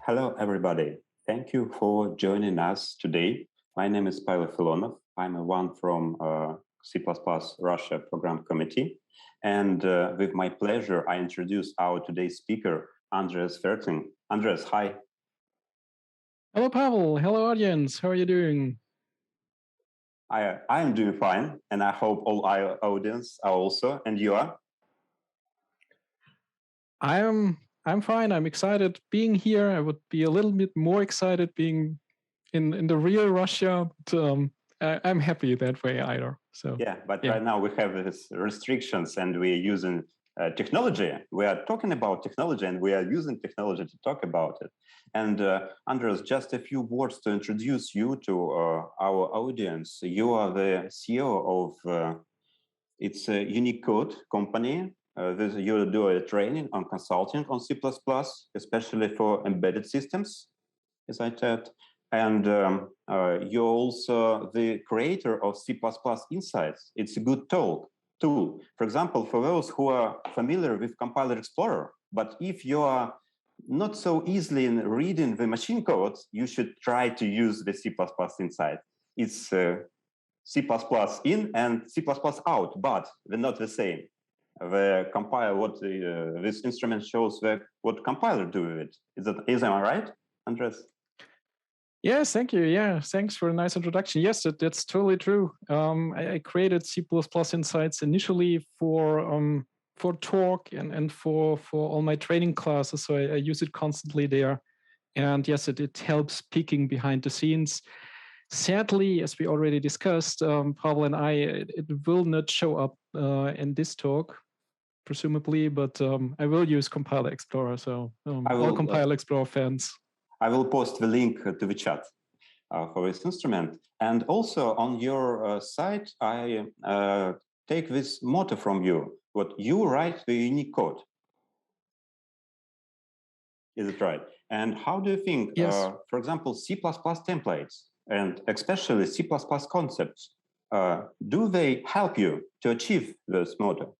Hello, everybody. Thank you for joining us today. My name is Pavel Filonov. I'm one from C++ Russia Program Committee. And with my pleasure, I introduce our today's speaker, Andreas Fertig. Andreas, hi. Hello, Pavel. Hello, audience. How are you doing? I am doing fine, and I hope all our audience are also. And you are? I'm fine. I'm excited being here. I would be a little bit more excited being in the real Russia, but I'm happy that way either. So yeah, but right now we have these restrictions, and we're using technology. We are talking about technology, and we are using technology to talk about it. And Andreas, just a few words to introduce you to our audience. You are the CEO of it's a unique code company. You do a training on consulting on C++, especially for embedded systems, as I said. And you're also the creator of C++ Insights. It's a good tool. For example, for those who are familiar with Compiler Explorer, but if you are not so easily in reading the machine code, you should try to use the C++ Insight. It's C++ in and C++ out, but they're not the same. The compiler, this instrument shows what compiler do with it. Is I right, Andres? Yes, thank you. Yeah, thanks for a nice introduction. Yes, that's totally true. I created C++ Insights initially for talk and for all my training classes, so I use it constantly there. And yes, it helps peeking behind the scenes. Sadly, as we already discussed, Pavel and I, it will not show up in this talk, presumably, but I will use Compiler Explorer. So all Compiler Explorer fans. I will post the link to the chat for this instrument. And also on your site, I take this motto from you, what you write the unique code. Is it right? And how do you think, yes. For example, C++ templates, and especially C++ concepts, do they help you to achieve this motto?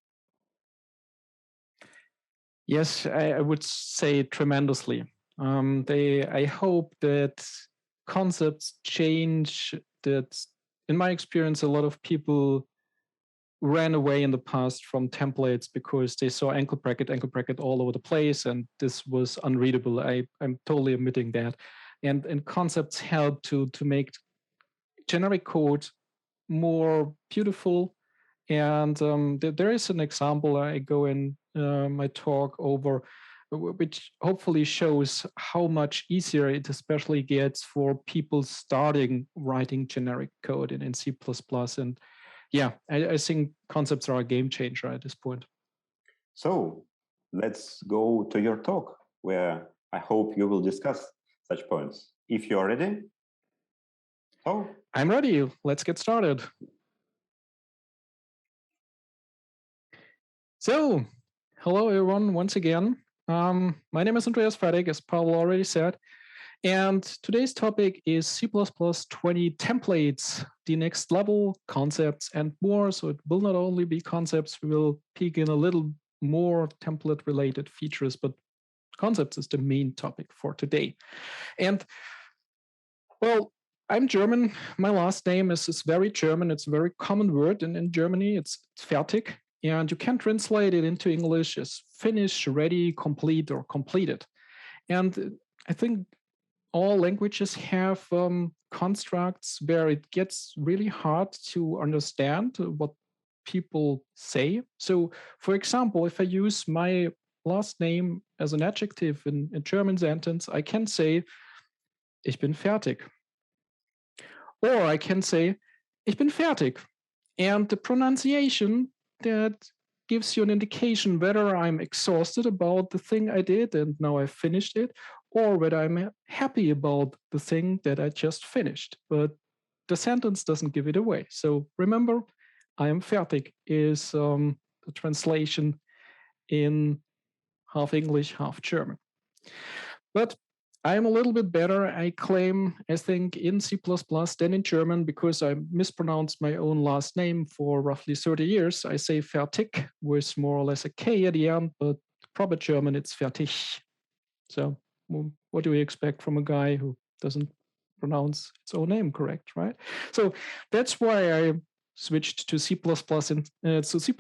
Yes, I would say tremendously. I hope that concepts change, that in my experience, a lot of people ran away in the past from templates because they saw ankle bracket all over the place, and this was unreadable. I'm totally admitting that. And concepts help to make generic code more beautiful. And there is an example I go in my talk over, which hopefully shows how much easier it especially gets for people starting writing generic code in C++. And yeah, I think concepts are a game changer at this point. So let's go to your talk, where I hope you will discuss such points. If you're ready. Oh, I'm ready. Let's get started. So, hello everyone once again. My name is Andreas Fertig, as Pavel already said, and today's topic is C++ 20 templates, the next level, concepts, and more. So it will not only be concepts, we will peek in a little more template-related features, but concepts is the main topic for today. And well, I'm German. My last name is very German. It's a very common word in Germany. It's Fertig. And you can translate it into English as finish, ready, complete, or completed. And I think all languages have constructs where it gets really hard to understand what people say. So, for example, if I use my last name as an adjective in a German sentence, I can say, ich bin fertig. Or I can say, ich bin fertig. And the pronunciation that gives you an indication whether I'm exhausted about the thing I did and now I've finished it, or whether I'm happy about the thing that I just finished. But the sentence doesn't give it away. So remember, I am fertig is the translation in half English, half German. But I'm a little bit better, I claim, I think, in C++ than in German because I mispronounced my own last name for roughly 30 years. I say Fertig with more or less a K at the end, but proper German, it's Fertig. So what do we expect from a guy who doesn't pronounce its own name correct, right? So that's why I switched to C++ and C++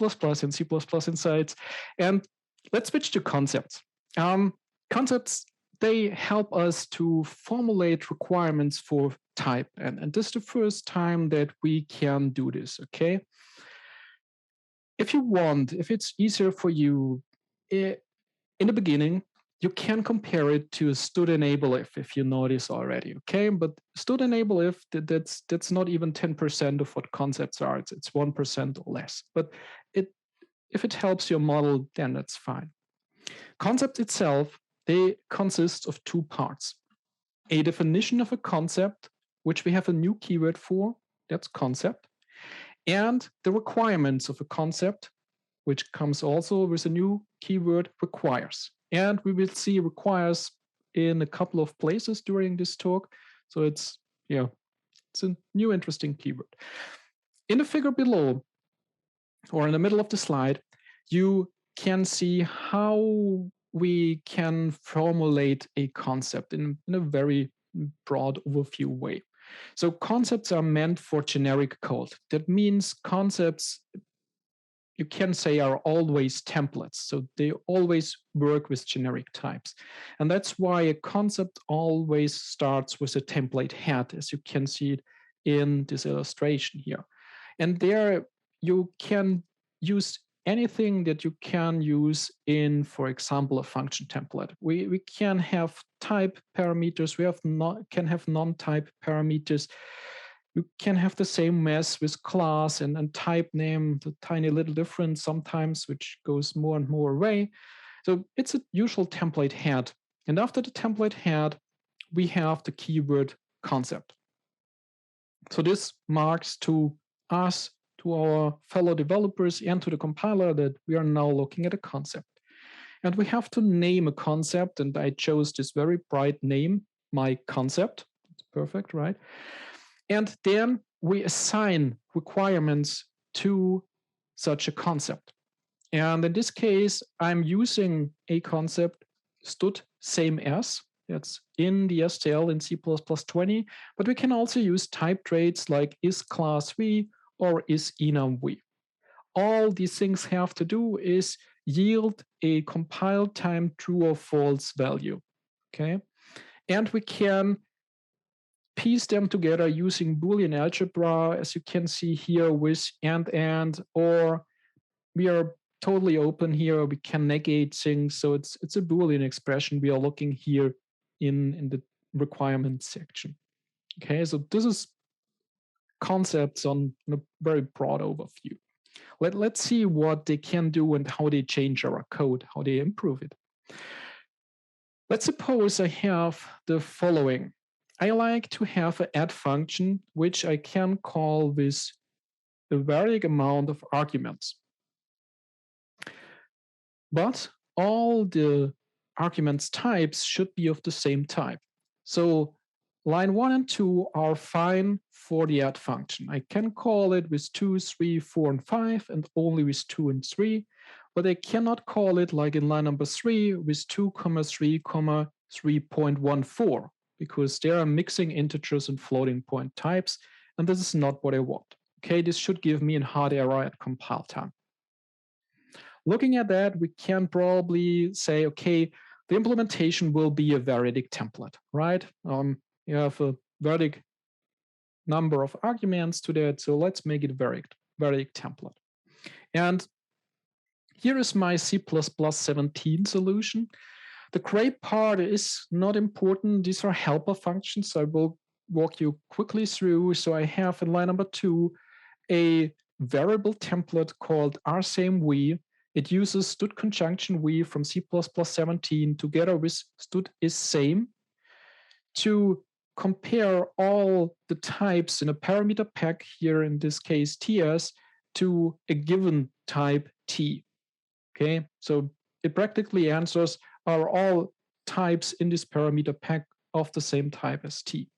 and C++ Insights. And let's switch to concepts. Concepts, they help us to formulate requirements for type. And this is the first time that we can do this, okay? If you want, if it's easier for you, in the beginning, you can compare it to stud enable if you know this already, okay? But stud enable if, that's not even 10% of what concepts are. It's 1% or less. But if it helps your model, then that's fine. Concept itself, they consist of two parts. A definition of a concept, which we have a new keyword for, that's concept, and the requirements of a concept, which comes also with a new keyword, requires. And we will see requires in a couple of places during this talk. So it's a new interesting keyword. In the figure below, or in the middle of the slide, you can see how we can formulate a concept in a very broad overview way. So concepts are meant for generic code. That means concepts, you can say, are always templates. So they always work with generic types. And that's why a concept always starts with a template head, as you can see it in this illustration here. And there you can use anything that you can use in, for example, a function template. We can have type parameters, can have non-type parameters. You can have the same mess with class and type name, the tiny little difference sometimes, which goes more and more away. So it's a usual template head. And after the template head, we have the keyword concept. So this marks to us, to our fellow developers, and to the compiler that we are now looking at a concept. And we have to name a concept, and I chose this very bright name, my concept. It's perfect, right? And then we assign requirements to such a concept. And in this case, I'm using a concept stud same as. That's in the STL in C++20, but we can also use type traits like is class v or is enum v. All these things have to do is yield a compile time true or false value, okay? And we can piece them together using Boolean algebra, as you can see here with and, or we are totally open here. We can negate things. So it's a Boolean expression we are looking here in the requirements section. Okay, so this is concepts on a very broad overview. Let's see what they can do and how they change our code, how they improve it. Let's suppose I have the following. I like to have an add function, which I can call with a varying amount of arguments. But all the arguments types should be of the same type. So line 1 and 2 are fine for the add function. I can call it with 2, 3, 4, and 5, and only with 2 and 3, but I cannot call it like in line number 3 with 2, 3, 3.14, because they are mixing integers and floating point types, and this is not what I want. Okay, this should give me a hard error at compile time. Looking at that, we can probably say, okay, the implementation will be a variadic template, right? You have a variadic number of arguments to that, so let's make it variadic template. And here is my C++17 solution. The gray part is not important. These are helper functions. I will walk you quickly through. So I have in line number 2 a variable template called rSameV. It uses stud conjunction v from C++17 together with stud is same to compare all the types in a parameter pack, here in this case ts, to a given type t. Okay, so it practically answers, are all types in this parameter pack of the same type as t?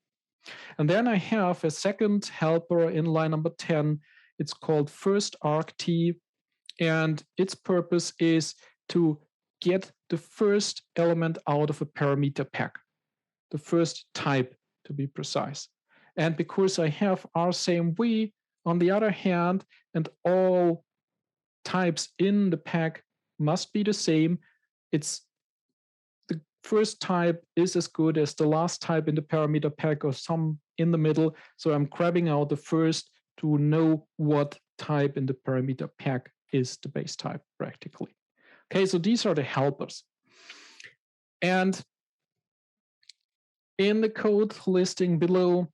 And then I have a second helper in line number 10. It's called first argt, and its purpose is to get the first element out of a parameter pack. the first type to be precise. And because I have R same V on the other hand, and all types in the pack must be the same, it's the first type is as good as the last type in the parameter pack or some in the middle. So I'm grabbing out the first to know what type in the parameter pack is the base type practically. Okay, so these are the helpers. And in the code listing below,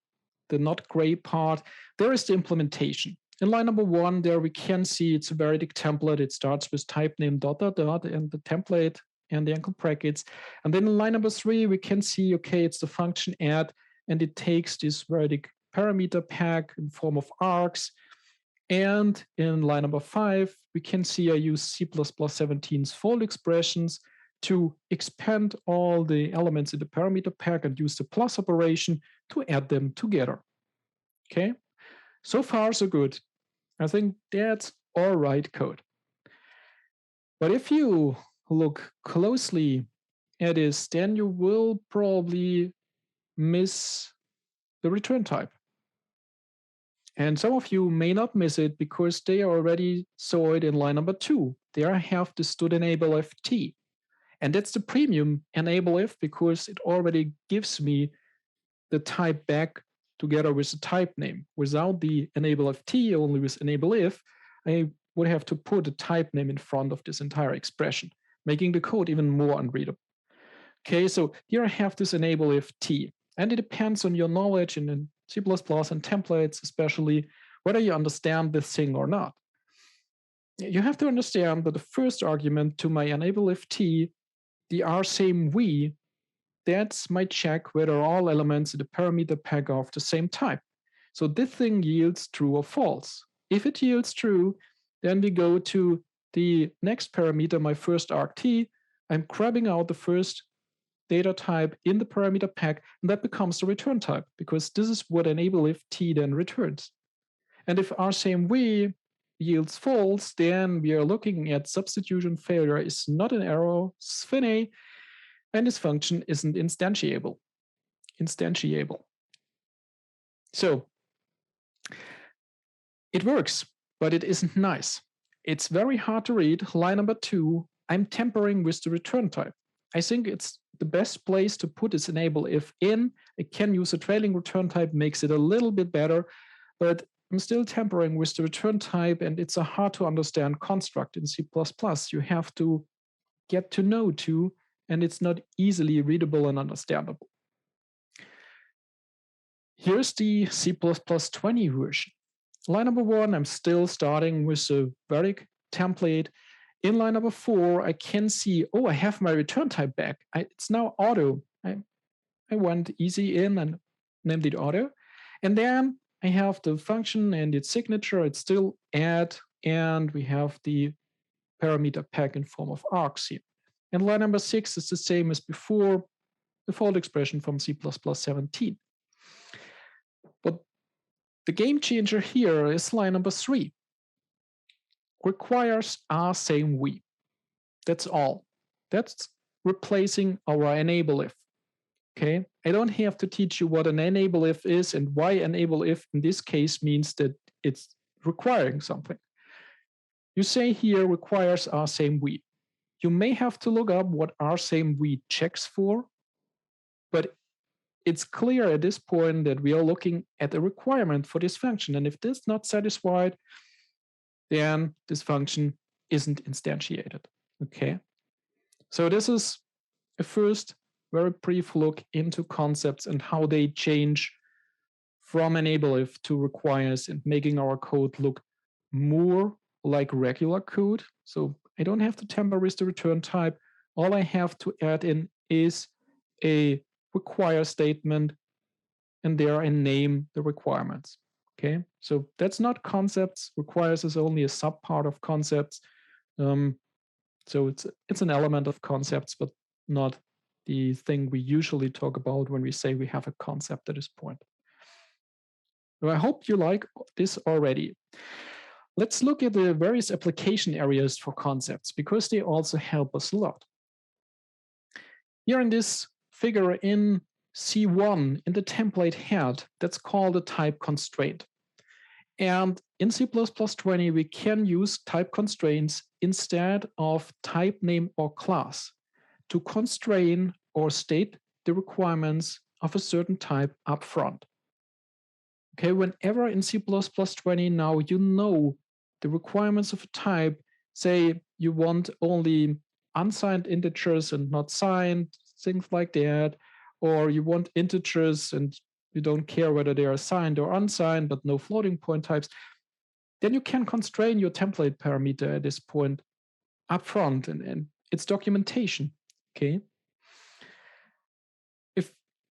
the not gray part, there is the implementation. In line number 1, there we can see it's a Fertig template. It starts with type name ... and the template and the angle brackets. And then in line number 3, we can see, okay, it's the function add, and it takes this Fertig parameter pack in form of args. And in line number 5, we can see I use C++17's fold expressions to expand all the elements in the parameter pack and use the plus operation to add them together. Okay, so far so good. I think that's all right code. But if you look closely at this, then you will probably miss the return type. And some of you may not miss it because they already saw it in line number 2. There I have the stud enable ft. And that's the premium enable if because it already gives me the type back together with the type name. Without the enable ft, only with enable if, I would have to put a type name in front of this entire expression, making the code even more unreadable. Okay, so here I have this enable if t, and it depends on your knowledge in C++ and templates, especially whether you understand this thing or not. You have to understand that the first argument to my enable if t, the R same v, that's my check whether all elements in the parameter pack are of the same type. So this thing yields true or false. If it yields true, then we go to the next parameter, my first argt. I'm grabbing out the first data type in the parameter pack, and that becomes the return type, because this is what enable if t then returns. And if R same v yields false, then we are looking at substitution failure is not an error, sphinx, and this function isn't instantiable. So it works, but it isn't nice. It's very hard to read. Line number 2, I'm tampering with the return type. I think it's the best place to put this enable if in. I can use a trailing return type, makes it a little bit better, but I'm still tampering with the return type, and it's a hard to understand construct in C++. You have to get to know too, and it's not easily readable and understandable. Here's the C++20 version. Line number 1, I'm still starting with the Fertig template. In line number 4, I can see, oh, I have my return type back. It's now auto. I went easy in and named it auto. And then I have the function and its signature. It's still add, and we have the parameter pack in form of args here. And line number 6 is the same as before, the fold expression from C++17. But the game changer here is line number 3. Requires R same v. That's all. That's replacing our enable if. Okay, I don't have to teach you what an enable if is and why enable if in this case means that it's requiring something. You say here requires R same v. You may have to look up what R same v checks for, but it's clear at this point that we are looking at a requirement for this function. And if this is not satisfied, then this function isn't instantiated. Okay, so this is a first very brief look into concepts and how they change from enable if to requires and making our code look more like regular code. So I don't have to tamper with the return type. All I have to add in is a require statement, and there I name the requirements. Okay, so that's not concepts. Requires is only a subpart of concepts. So it's an element of concepts, but not the thing we usually talk about when we say we have a concept at this point. So I hope you like this already. Let's look at the various application areas for concepts, because they also help us a lot. Here in this figure in C1 in the template head, that's called a type constraint. And in C++20, we can use type constraints instead of type name or class to constrain or state the requirements of a certain type upfront. Okay, whenever in C++20 now you know the requirements of a type, say you want only unsigned integers and not signed, things like that, or you want integers and you don't care whether they are signed or unsigned, but no floating point types, then you can constrain your template parameter at this point upfront, and it's documentation, okay? If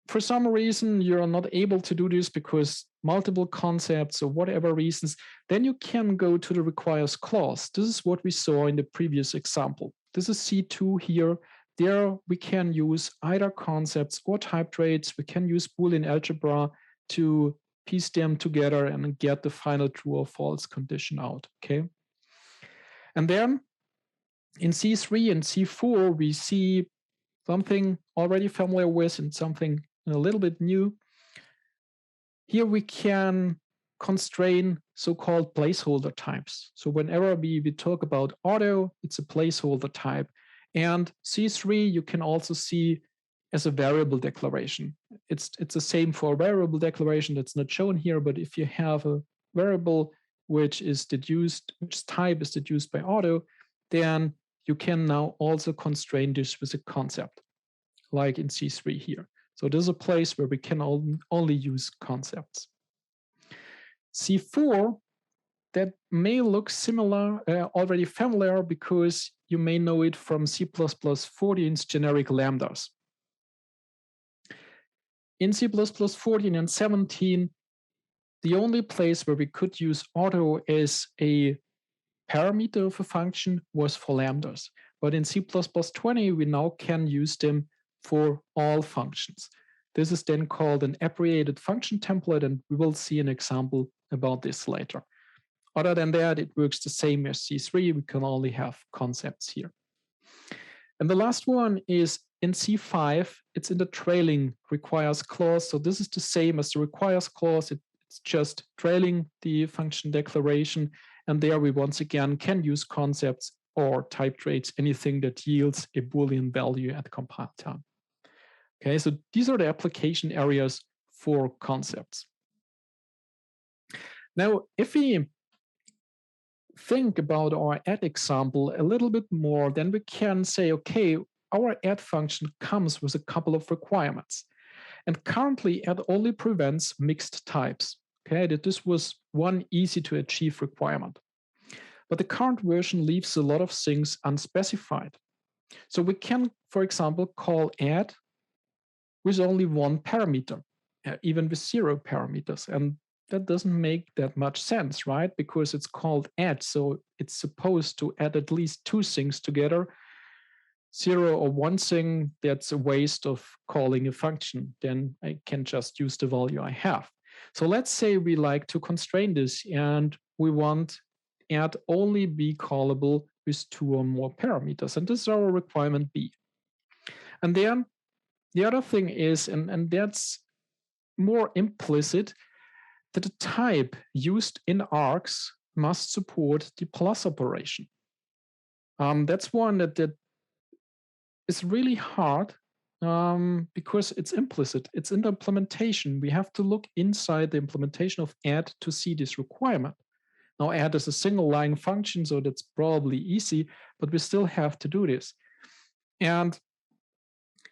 for some reason you're not able to do this because multiple concepts or whatever reasons, then you can go to the requires clause. This is what we saw in the previous example. This is C2 here. There we can use either concepts or type traits. We can use Boolean algebra to piece them together and get the final true or false condition out, okay? And then in C3 and C4, we see something already familiar with and something a little bit new. Here we can constrain so-called placeholder types. So whenever we talk about auto, it's a placeholder type. And C3 you can also see as a variable declaration. It's the same for a variable declaration that's not shown here, but if you have a variable which type is deduced by auto, then you can now also constrain this with a concept, like in C3 here. So this is a place where we can only use concepts. C4, that may look similar, already familiar, because you may know it from C++14's generic lambdas. In C++14 and 17, the only place where we could use auto as a parameter of a function was for lambdas. But in C++20, we now can use them for all functions. This is then called an abbreviated function template, and we will see an example about this later. Other than that, it works the same as C3. We can only have concepts here. And the last one is in C5, it's in the trailing requires clause. So this is the same as the requires clause. It's just trailing the function declaration. And there we once again can use concepts or type traits, anything that yields a Boolean value at compile time. Okay, so these are the application areas for concepts. Now, if we think about our add example a little bit more, then we can say, okay, our add function comes with a couple of requirements. And currently, add only prevents mixed types. Okay, that this was one easy to achieve requirement. But the current version leaves a lot of things unspecified. So we can, for example, call add with only one parameter, even with 0 parameters. And that doesn't make that much sense, right? Because it's called add, so it's supposed to add at least 2 things together. 0 or 1 thing, that's a waste of calling a function. Then I can just use the value I have. So let's say we like to constrain this and we want add only be callable with 2 or more parameters. And this is our requirement B. And then the other thing is, and that's more implicit, that the type used in args must support the plus operation. That's one that is really hard because it's implicit. It's in the implementation. We have to look inside the implementation of add to see this requirement. Now, add is a single line function, so that's probably easy, but we still have to do this. And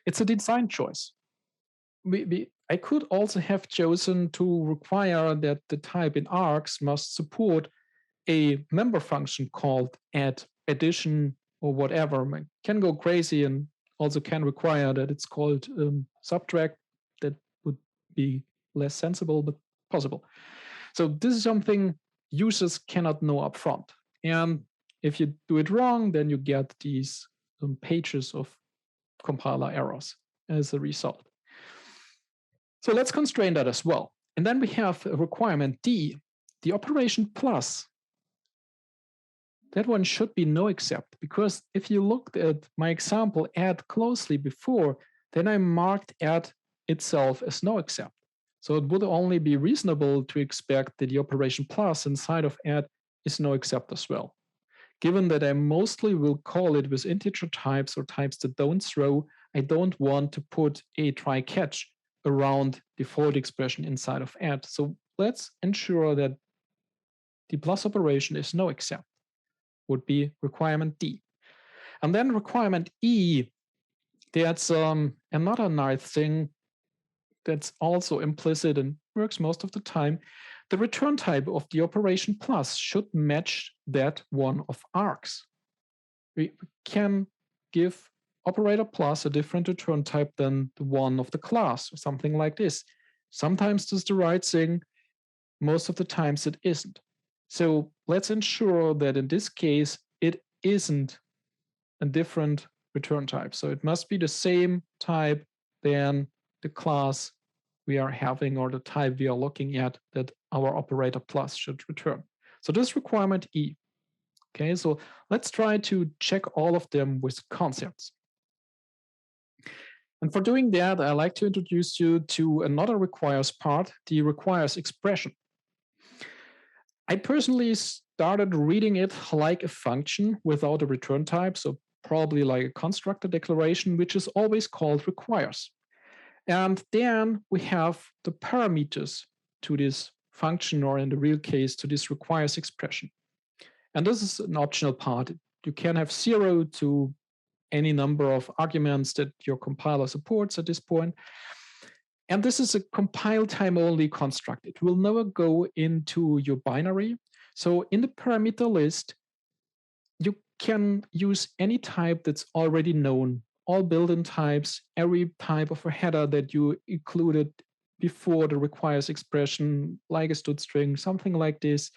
it's a design choice. I could also have chosen to require that the type in args must support a member function called add addition or whatever. I can go crazy and also can require that it's called subtract. That would be less sensible, but possible. So this is something users cannot know upfront. And if you do it wrong, then you get these pages of compiler errors as a result. So let's constrain that as well. And then we have a requirement D, the operation plus. That one should be no except, because if you looked at my example add closely before, then I marked add itself as no except. So it would only be reasonable to expect that the operation plus inside of add is no except as well. Given that I mostly will call it with integer types or types that don't throw, I don't want to put a try catch around default expression inside of add. So let's ensure that the plus operation is no except, would be requirement D. And then requirement E, that's another nice thing that's also implicit and works most of the time. The return type of the operation plus should match that one of args. We can give operator plus a different return type than the one of the class or something like this. Sometimes this is the right thing, most of the times it isn't. So let's ensure that in this case, it isn't a different return type. So it must be the same type than the class we are having or the type we are looking at that our operator plus should return. So this requirement E. Okay, so let's try to check all of them with concepts. And for doing that, I like to introduce you to another requires part, the requires expression. I personally started reading it like a function without a return type, so probably like a constructor declaration, which is always called requires. And then we have the parameters to this function, or in the real case, to this requires expression. And this is an optional part. You can have 0 to any number of arguments that your compiler supports at this point. And this is a compile time only construct. It will never go into your binary. So in the parameter list, you can use any type that's already known, all built-in types, every type of a header that you included before the requires expression, like a std string, something like this.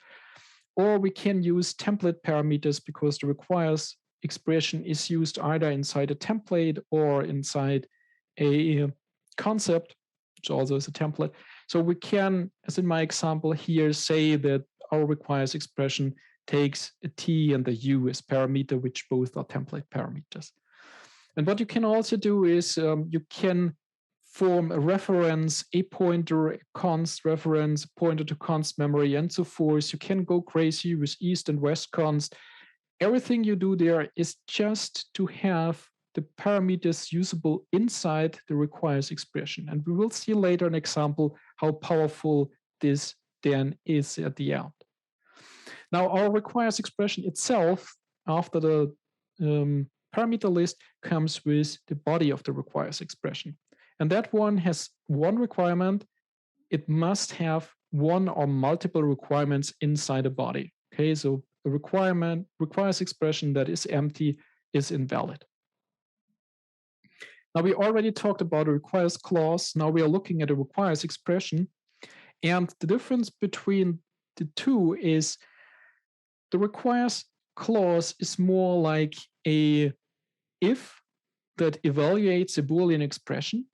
Or we can use template parameters because the requires expression is used either inside a template or inside a concept, which also is a template. So we can, as in my example here, say that our requires expression takes a t and a u as parameter, which both are template parameters. And what you can also do is you can form a reference, a pointer, a const reference, a pointer to const memory, and so forth. You can go crazy with east and west const. Everything you do there is just to have the parameters usable inside the requires expression. And we will see later an example how powerful this then is at the end. Now, our requires expression itself, after the parameter list, comes with the body of the requires expression. And that one has one requirement. It must have one or multiple requirements inside a body. Okay, so a requirement requires expression that is empty is invalid. Now, we already talked about a requires clause. Now we are looking at a requires expression. And the difference between the two is the requires clause is more like a if that evaluates a Boolean expression.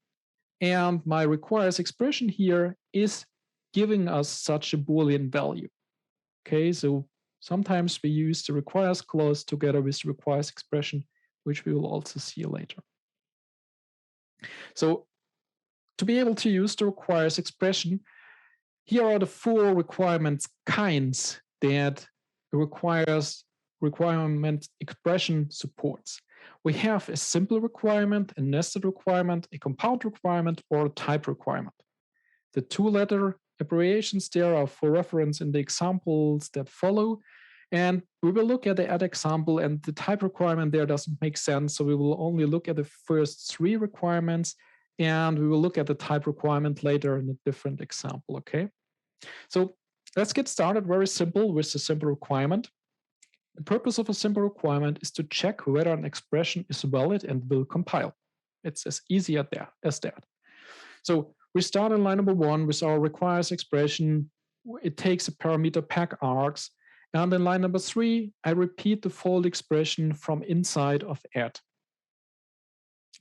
And my requires expression here is giving us such a Boolean value. Okay, so sometimes we use the requires clause together with the requires expression, which we will also see later. So to be able to use the requires expression, here are the 4 requirements kinds that the requirement expression supports. We have a simple requirement, a nested requirement, a compound requirement, or a type requirement. The 2-letter abbreviations there are for reference in the examples that follow. And we will look at the add example, and the type requirement there doesn't make sense. So we will only look at the first 3 requirements, and we will look at the type requirement later in a different example, okay? So let's get started very simple with the simple requirement. The purpose of a simple requirement is to check whether an expression is valid and will compile. It's as easy as that. So we start in line number 1 with our requires expression. It takes a parameter pack args. And in line number 3, I repeat the fold expression from inside of add.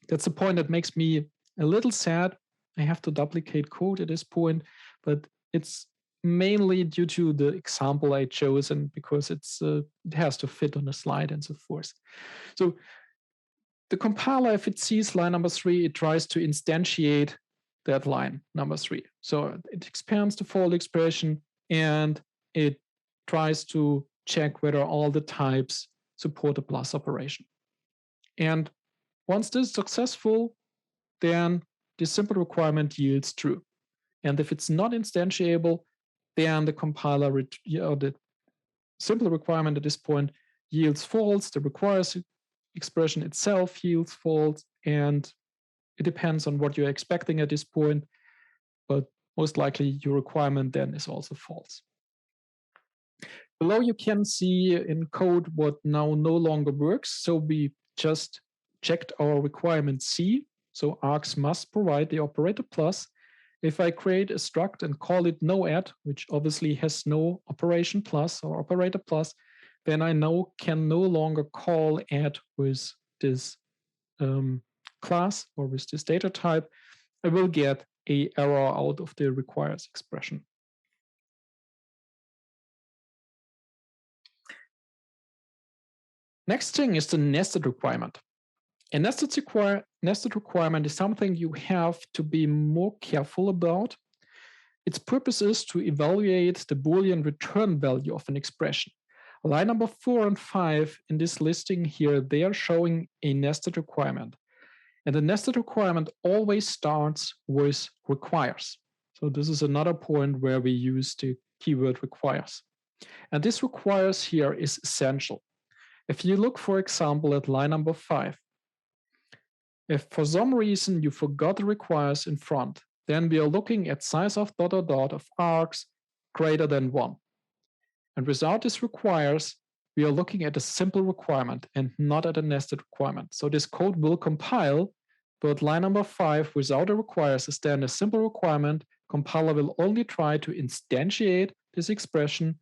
That's the point that makes me a little sad. I have to duplicate code at this point, but it's mainly due to the example I chose and because it has to fit on a slide and so forth. So the compiler, if it sees line number 3, it tries to instantiate that line number 3. So it expands the fold expression and it tries to check whether all the types support the plus operation. And once this is successful, then the simple requirement yields true. And if it's not instantiable, then the compiler, the simple requirement at this point yields false. The requires expression itself yields false, and it depends on what you're expecting at this point, but most likely your requirement then is also false. Below you can see in code what now no longer works. So we just checked our requirement C. So args must provide the operator plus. If I create a struct and call it noAdd, which obviously has no operation plus or operator plus, then I can no longer call add with this class or with this data type. I will get an error out of the requires expression. Next thing is the nested requirement. A nested requirement is something you have to be more careful about. Its purpose is to evaluate the Boolean return value of an expression. Line number 4 and 5 in this listing here, they are showing a nested requirement. And the nested requirement always starts with requires. So this is another point where we use the keyword requires. And this requires here is essential. If you look, for example, at line number 5, if for some reason you forgot the requires in front, then we are looking at size of ... of args greater than 1. And without this requires, we are looking at a simple requirement and not at a nested requirement. So this code will compile, but line number 5 without a requires is then a simple requirement. Compiler will only try to instantiate this expression.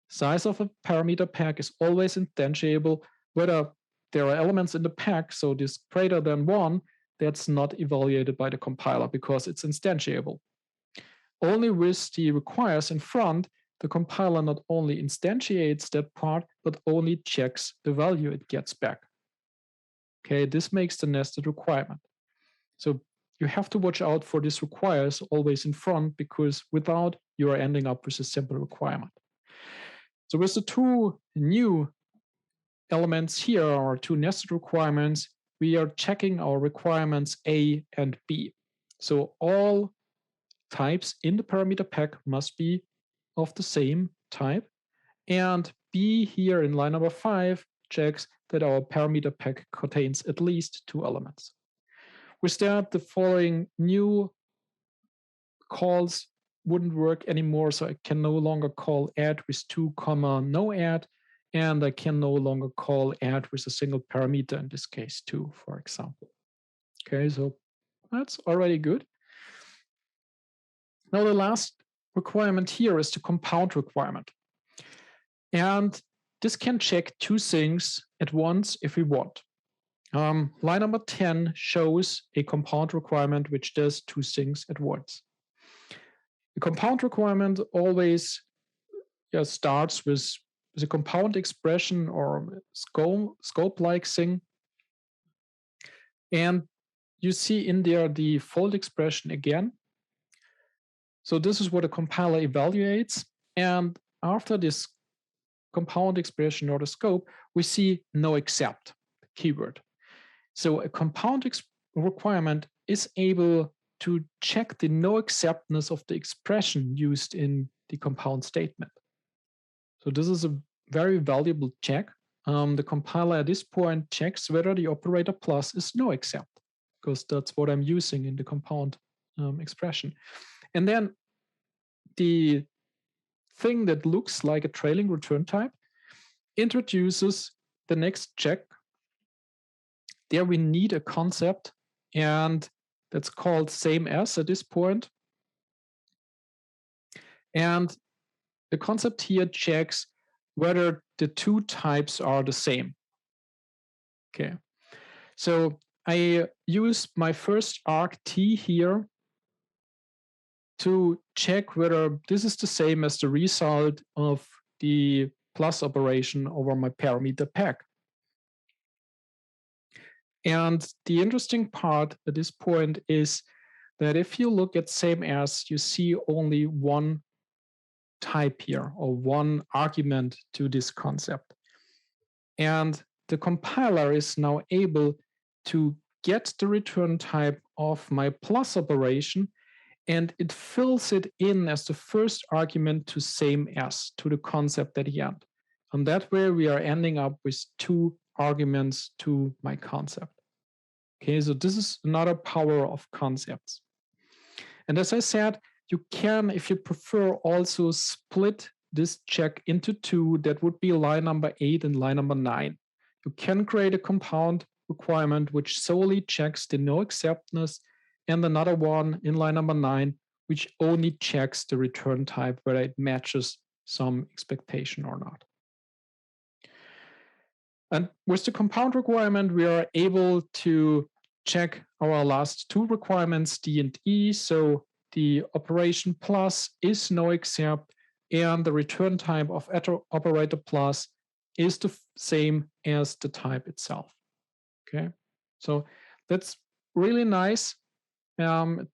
Size of a parameter pack is always instantiable, whether there are elements in the pack, so this greater than 1, that's not evaluated by the compiler because it's instantiable. Only with the requires in front, the compiler not only instantiates that part, but only checks the value it gets back. Okay, this makes the nested requirement. So you have to watch out for this requires always in front, because without, you are ending up with a simple requirement. So with the two new elements here, or two nested requirements, we are checking our requirements A and B. So all types in the parameter pack must be of the same type. And B here in line number 5 checks that our parameter pack contains at least 2 elements. With that, the following new calls wouldn't work anymore. So I can no longer call add with 2, no add. And I can no longer call add with a single parameter, in this case 2, for example. Okay, so that's already good. Now the last requirement here is the compound requirement. And this can check 2 things at once if we want. Line number 10 shows a compound requirement which does 2 things at once. The compound requirement always starts with a compound expression or scope-like thing. And you see in there the fold expression again. So this is what a compiler evaluates. And after this compound expression or the scope, we see no except keyword. So a compound requirement is able to check the no exceptness of the expression used in the compound statement. So this is a very valuable check. The compiler at this point checks whether the operator plus is no except, because that's what I'm using in the compound expression. And then the thing that looks like a trailing return type introduces the next check. There we need a concept, and that's called same as at this point. And the concept here checks whether the 2 types are the same. Okay, so I use my first arg T here to check whether this is the same as the result of the plus operation over my parameter pack. And the interesting part at this point is that if you look at same as, you see only one type here or one argument to this concept. And the compiler is now able to get the return type of my plus operation, and it fills it in as the first argument to same as, to the concept at the end. And that way we are ending up with two arguments to my concept. Okay, so this is another power of concepts. And as I said, you can, if you prefer, also split this check into two. That would be line number 8 and line number 9. You can create a compound requirement which solely checks the no exceptness, and another one in line number 9 which only checks the return type, whether it matches some expectation or not. And with the compound requirement, we are able to check our last two requirements, D and E. So the operation plus is no except, and the return type of operator plus is the same as the type itself. Okay, so that's really nice. It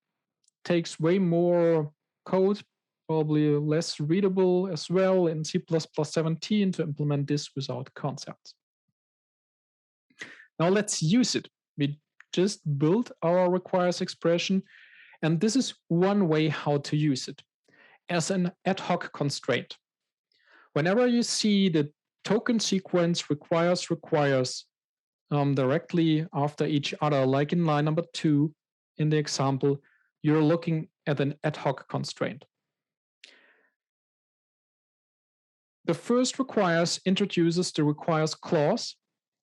takes way more code, probably less readable as well in C++17 to implement this without concepts. Now let's use it. We just built our requires expression, and this is one way how to use it as an ad hoc constraint. Whenever you see the token sequence requires directly after each other, like in line number 2 in the example, you're looking at an ad hoc constraint. The first requires introduces the requires clause,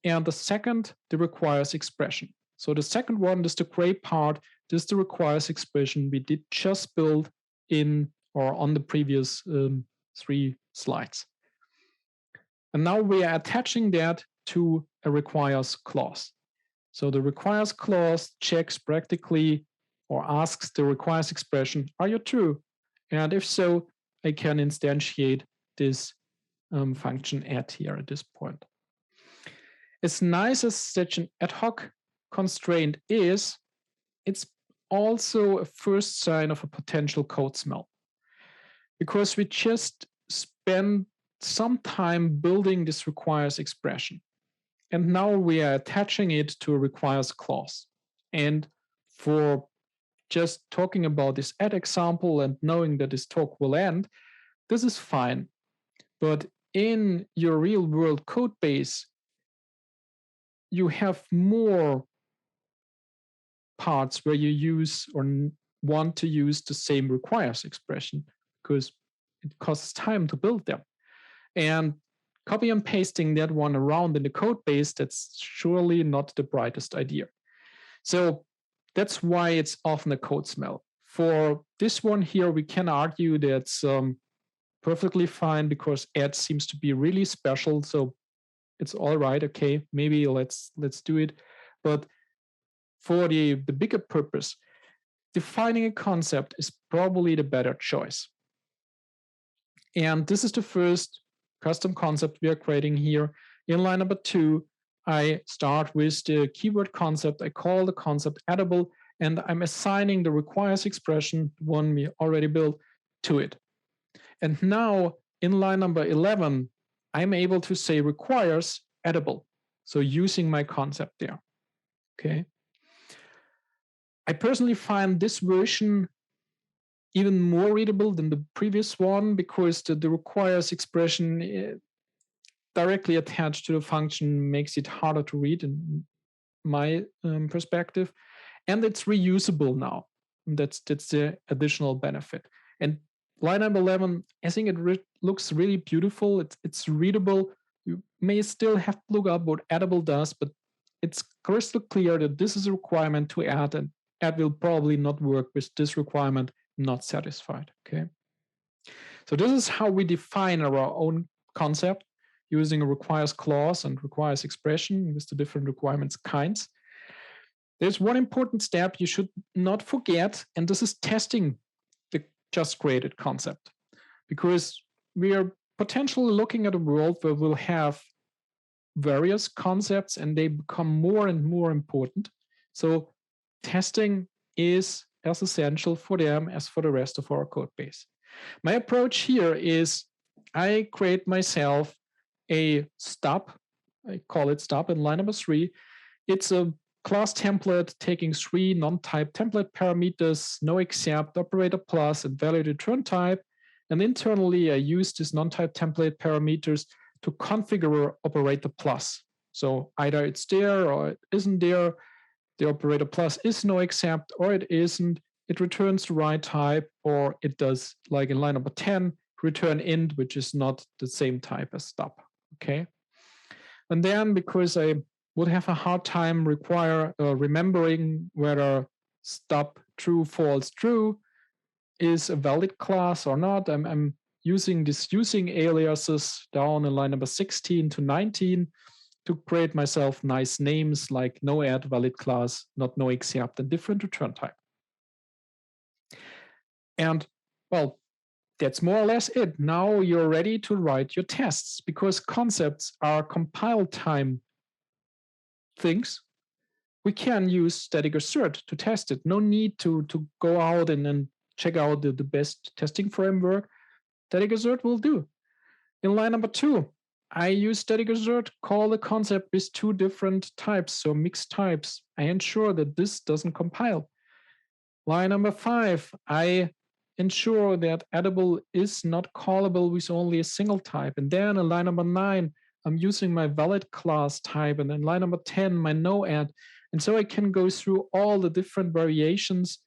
and the second, the requires expression. So the second one, this is the gray part, this is the requires expression we did just build in or on the previous 3 slides. And now we are attaching that to a requires clause. So the requires clause checks practically or asks the requires expression, are you true? And if so, I can instantiate this function add here at this point. As nice as such an ad hoc constraint is, it's also a first sign of a potential code smell, because we just spend some time building this requires expression. And now we are attaching it to a requires clause. And for just talking about this add example and knowing that this talk will end, this is fine. But in your real world code base, you have more parts where you use or want to use the same requires expression because it costs time to build them. And copy and pasting that one around in the code base, that's surely not the brightest idea. So that's why it's often a code smell. For this one here, we can argue that's perfectly fine because add seems to be really special. So it's all right. Okay, maybe let's do it. But for the bigger purpose, defining a concept is probably the better choice. And this is the first custom concept we are creating here. In line number 2, I start with the keyword concept. I call the concept addable, and I'm assigning the requires expression, one we already built, to it. And now in line number 11, I'm able to say requires addable. So using my concept there. Okay. I personally find this version even more readable than the previous one because the requires expression directly attached to the function makes it harder to read in my perspective. And it's reusable now. And that's the additional benefit. And line number 11, I think it looks really beautiful. It's readable. You may still have to look up what addable does, but it's crystal clear that this is a requirement to add, and add will probably not work with this requirement not satisfied. Okay. So this is how we define our own concept using a requires clause and requires expression with the different requirements kinds. There's one important step you should not forget, and this is testing the just created concept, because we are potentially looking at a world where we'll have various concepts and they become more and more important. So testing is as essential for them as for the rest of our code base. My approach here is I create myself a stub. I call it stub in line number 3. It's a class template taking 3 non-type template parameters, no except, operator plus, and valid return type. And internally, I use these non-type template parameters to configure operator plus. So either it's there or it isn't there. The operator plus is no except or it isn't. It returns the right type, or it does, like in line number 10, return int, which is not the same type as stub. Okay. And then because I would have a hard time remembering whether stub true, false, true is a valid class or not, I'm using this using aliases down in line number 16 to 19 to create myself nice names like no add valid class, not no except, and different return type. And well, that's more or less it. Now you're ready to write your tests because concepts are compile time things. We can use static assert to test it. No need to go out and then check out the best testing framework. Static assert will do. In line number 2, I use static assert, call the concept with 2 different types, so mixed types. I ensure that this doesn't compile. Line number 5, I ensure that addable is not callable with only a single type. And then in line number 9, I'm using my valid class type. And in line number 10, my no add. And so I can go through all the different variations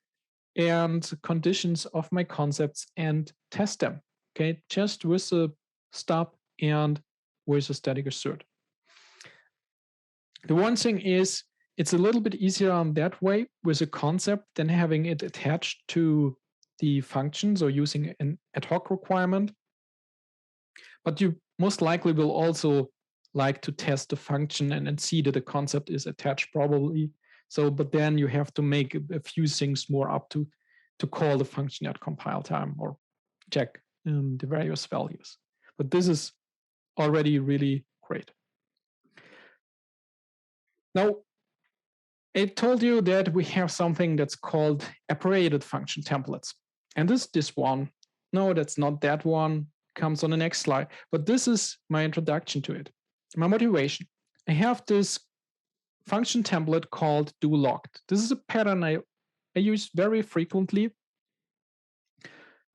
and conditions of my concepts and test them. Okay, just with a stub and with a static assert. The one thing is, it's a little bit easier on that way with a concept than having it attached to the functions or using an ad hoc requirement. But you most likely will also like to test the function and see that the concept is attached probably. So, but then you have to make a few things more up to call the function at compile time or check the various values. But this is already really great. Now, I told you that we have something that's called operated function templates. And this one. No, that's not that one. Comes on the next slide. But this is my introduction to it. My motivation. I have this function template called do-logged. This is a pattern I use very frequently.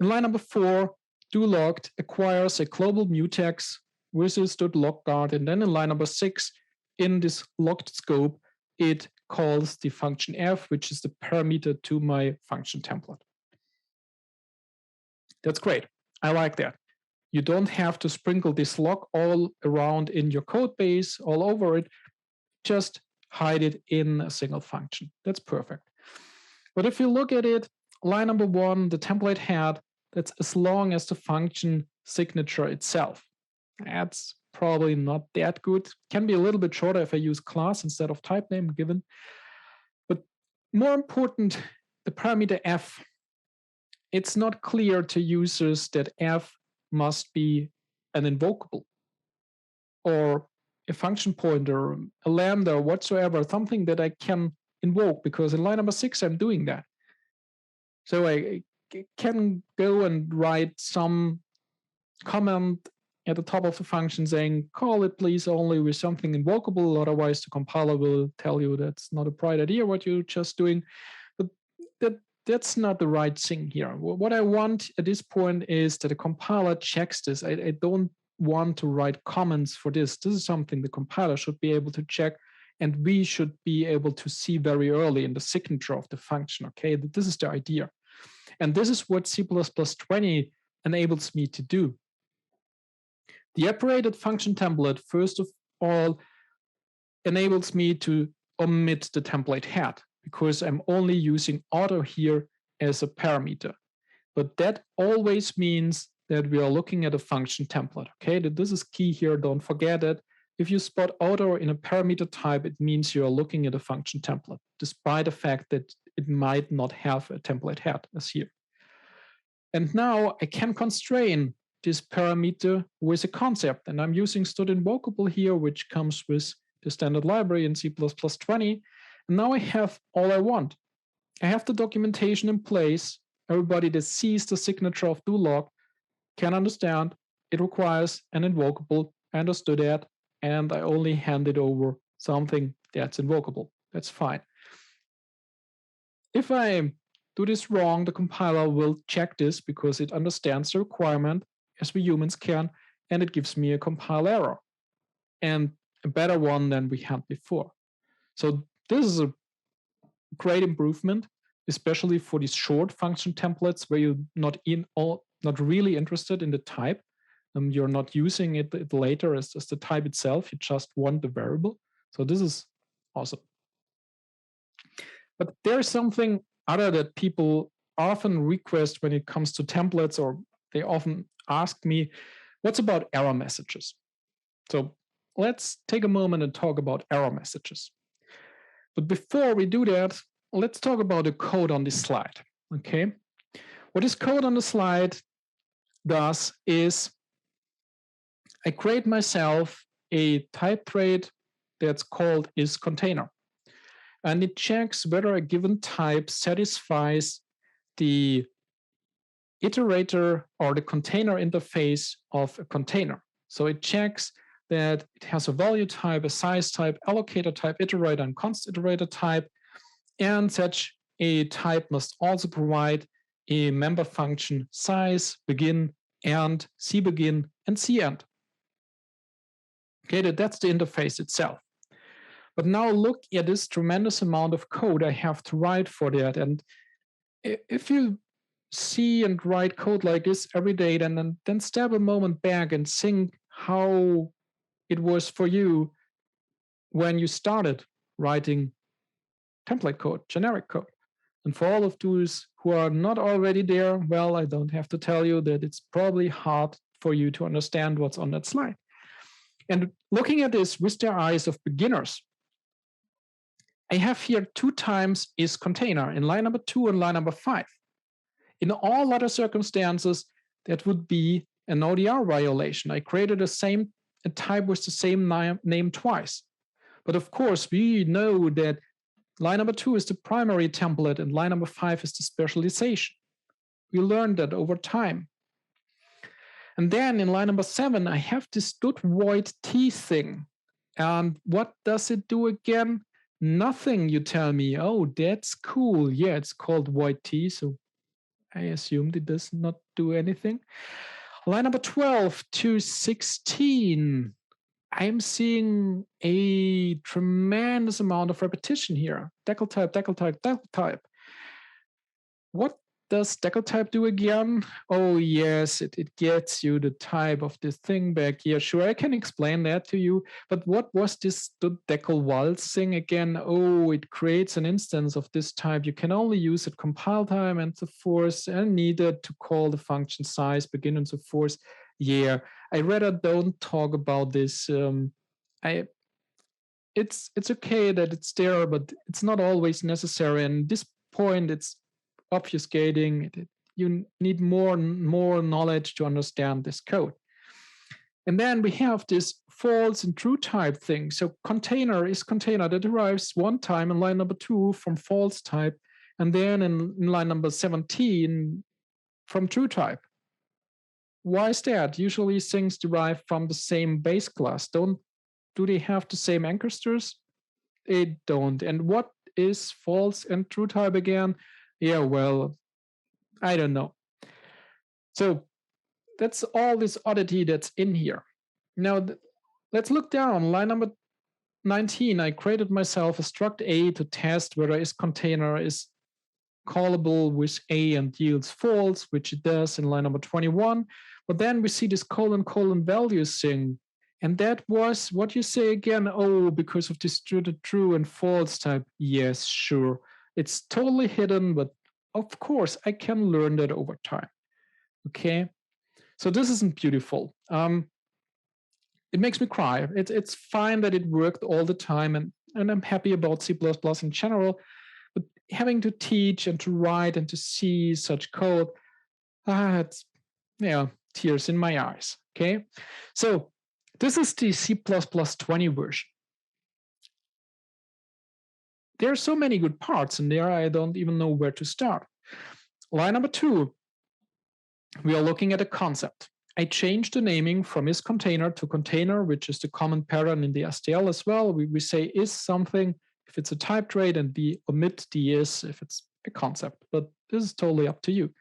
In line number 4, do-logged acquires a global mutex with its .logguard. And then in line number 6, in this logged scope, it calls the function f, which is the parameter to my function template. That's great. I like that. You don't have to sprinkle this log all around in your code base, all over it. Just hide it in a single function. That's perfect. But if you look at it, line number 1, the template head, that's as long as the function signature itself. That's probably not that good. Can be a little bit shorter if I use class instead of type name given. But more important, the parameter f. It's not clear to users that f must be an invocable or a function pointer, a lambda, or whatsoever, something that I can invoke, because in line number 6, I'm doing that. So I can go and write some comment at the top of the function saying, call it please only with something invocable, otherwise the compiler will tell you that's not a bright idea what you're just doing. But that's not the right thing here. What I want at this point is that the compiler checks this. I don't want to write comments for this. This is something the compiler should be able to check, and we should be able to see very early in the signature of the function, okay? This is the idea. And this is what C++20 enables me to do. The operated function template, first of all, enables me to omit the template head, because I'm only using auto here as a parameter. But that always means that we are looking at a function template, okay? This is key here, don't forget it. If you spot auto in a parameter type, it means you are looking at a function template, despite the fact that it might not have a template head as here. And now I can constrain this parameter with a concept, and I'm using std_invocable here, which comes with the standard library in C++20. And now I have all I want. I have the documentation in place. Everybody that sees the signature of do log can understand it requires an invocable. I understood that, and I only handed over something that's invocable. That's fine. If I do this wrong, the compiler will check this because it understands the requirement as we humans can, and it gives me a compile error, and a better one than we had before. So this is a great improvement, especially for these short function templates where you're not really interested in the type. You're not using it later as the type itself. You just want the variable. So this is awesome. But there's something other that people often request when it comes to templates, or they often ask me, what's about error messages? So let's take a moment and talk about error messages. But before we do that, let's talk about the code on this slide, okay? What this code on the slide does is I create myself a type trait that's called isContainer. And it checks whether a given type satisfies the iterator or the container interface of a container. So it checks that it has a value type, a size type, allocator type, iterator, and const iterator type. And such a type must also provide a member function size, begin, end, cBegin, and cEnd. Okay, that's the interface itself. But now look at this tremendous amount of code I have to write for that. And if you see and write code like this every day, then step a moment back and think how it was for you when you started writing template code, generic code. And for all of those who are not already there, well, I don't have to tell you that it's probably hard for you to understand what's on that slide. And looking at this with the eyes of beginners, I have here 2 times isContainer in line number 2 and line number 5. In all other circumstances, that would be an ODR violation. I created a type with the same name twice. But of course, we know that line number 2 is the primary template and line number 5 is the specialization. We learned that over time. And then in line number 7, I have this .void t thing. And what does it do again? Nothing, you tell me. Oh, that's cool. Yeah, it's called void t, so I assumed it does not do anything. Line number 12 to 16. I'm seeing a tremendous amount of repetition here. Decal type, decal type, decal type. What does decal type do again? Oh, yes, it gets you the type of this thing back here. Sure, I can explain that to you. But what was this decal waltz thing again? Oh, it creates an instance of this type. You can only use it compile time and so forth, and needed to call the function size, begin and so forth. Yeah, I rather don't talk about this. It's okay that it's there, but it's not always necessary. And at this point, it's obfuscating. You need more knowledge to understand this code. And then we have this false and true type thing. So container isContainer that derives one time in line number 2 from false type, and then in line number 17 from true type. Why is that? Usually things derive from the same base class. Do they have the same ancestors? They don't. And what is false and true type again? Yeah, well, I don't know. So that's all this oddity that's in here. Now, let's look down. Line number 19, I created myself a struct A to test whether isContainer is callable with A and yields false, which it does in line number 21. But then we see this colon values thing. And that was what you say again. Oh, because of this true and false type. Yes, sure. It's totally hidden, but of course, I can learn that over time. Okay, so this isn't beautiful. It makes me cry. It's fine that it worked all the time, and I'm happy about C++ in general. But having to teach and to write and to see such code, it's tears in my eyes. Okay, so this is the C++ 20 version. There are so many good parts in there, I don't even know where to start. Line number 2, we are looking at a concept. I changed the naming from is container to container, which is the common pattern in the STL as well. We say is something if it's a type trait, and we omit the is if it's a concept. But this is totally up to you.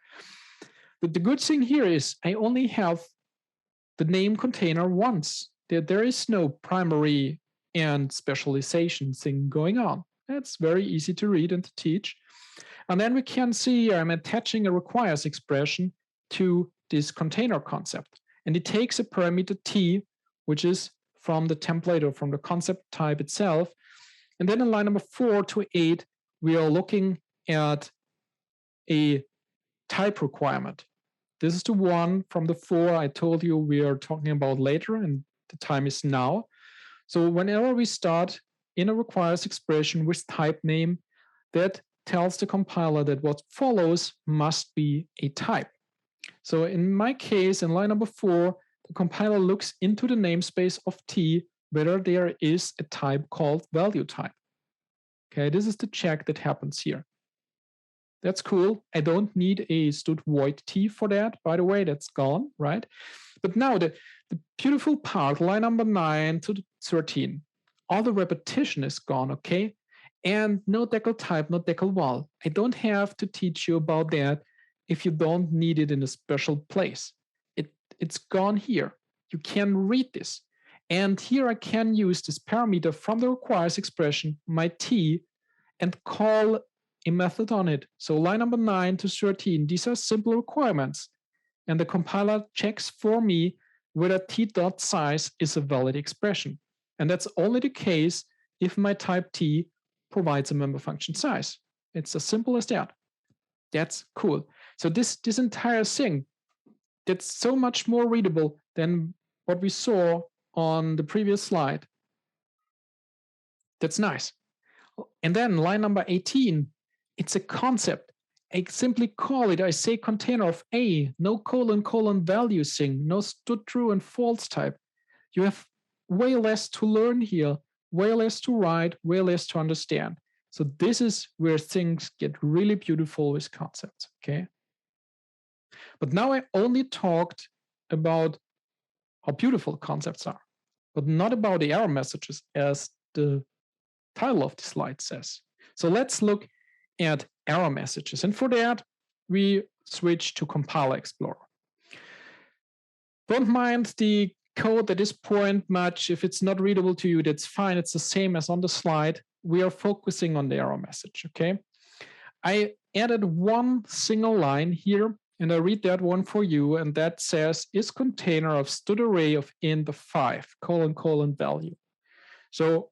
But the good thing here is I only have the name container once. There is no primary and specialization thing going on. That's very easy to read and to teach. And then we can see I'm attaching a requires expression to this container concept. And it takes a parameter t, which is from the template or from the concept type itself. And then in line number 4 to 8, we are looking at a type requirement. This is the one from the 4 I told you we are talking about later, and the time is now. So whenever we start in a requires expression with type name, that tells the compiler that what follows must be a type. So in my case, in line number 4, the compiler looks into the namespace of t whether there is a type called value type. Okay, this is the check that happens here. That's cool. I don't need a stud void t for that. By the way, that's gone, right? But now the beautiful part, line number 9 to 13, all the repetition is gone, okay? And no decal type, no decal val. I don't have to teach you about that if you don't need it in a special place. It's gone here. You can read this. And here I can use this parameter from the requires expression, my t, and call a method on it. So line number 9 to 13, these are simple requirements. And the compiler checks for me whether t.size is a valid expression. And that's only the case if my type t provides a member function size. It's as simple as that. That's cool. So this entire thing, that's so much more readable than what we saw on the previous slide. That's nice. And then line number 18, it's a concept. I simply call it, I say container of A, no colon value thing, no stud true and false type. You have way less to learn here, way less to write, way less to understand. So this is where things get really beautiful with concepts, okay? But now I only talked about how beautiful concepts are, but not about the error messages as the title of the slide says. So let's look at error messages. And for that, we switch to Compiler Explorer. Don't mind the code at this point much. If it's not readable to you, that's fine. It's the same as on the slide. We are focusing on the error message, okay? I added one single line here, and I read that one for you, and that says, is container of stud array of int of 5, : value. So